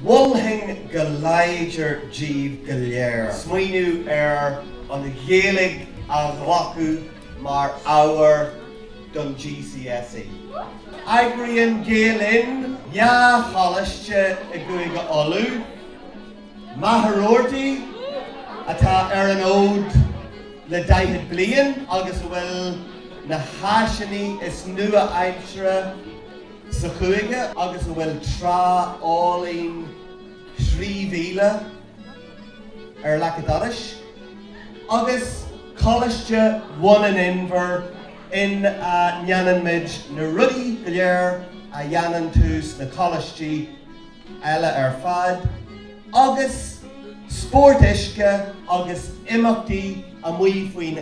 Wolhing Gaeltachta Gael Smuinu on the Gaelig Waku mar our done GCSE. Agrian Gael Linn, Ya Coláistí gCúige Uladh, Maharorty, Ata an ode le daithid blian, agus bhfuil na háisinaí is nua aimsire sa gCúige, agus bhfuil trá álín sríomhíle lacadaris, agus Coláistí one an inver in Nyananmid na rudí go léir a dhéanann tús na Coláistí eile fad, agus sportisce agus imeachtaí a muí faoin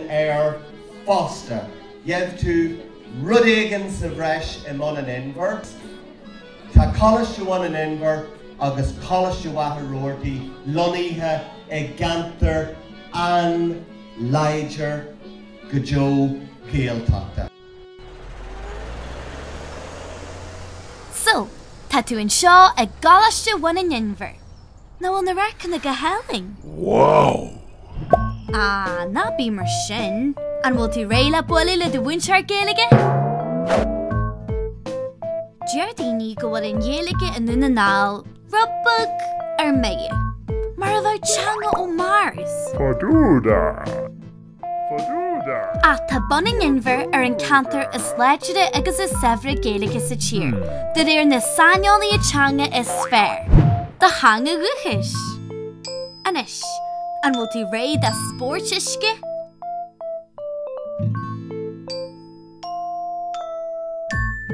fásta. Dheibh tú rud éigean sa bhreis I món an inver. Tá Coláistí one an inver agus Coláistí Maharorty loníthe gantar an Leiger gCúige Gaeltachta. So, tá tú an seo Coláistí one an inver. Now on the reckon the Gaheling. Wow! Na bí mar sin. An bhfuil tú réile buile le do bhaintear Gaeilge? Deir daoine go bhfuil an Gaeilge in na nál rubbag méie. Mar a bheith teanga ó Mars. Fadúda! A tá buning inver an cantar is leidide agus is sevre Gaeilge sa tír. De na saineálaí teanga is sfér. Da hanga guchis. Anis, an bhfuil tú réid a sportisce?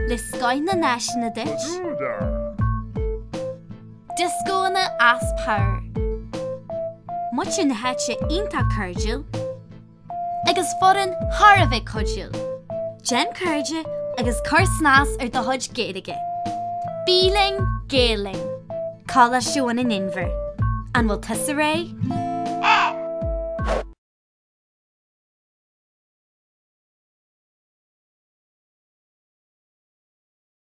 Le scoin na naisina dis. Discóna as power. Much na hetse inta cardil. Agus foran harave codil. Jen cardja agus carsnas the hudge Gaeilge. Beeling, Gaeling. Coláistí one an inver. An bhfuil tusa ré?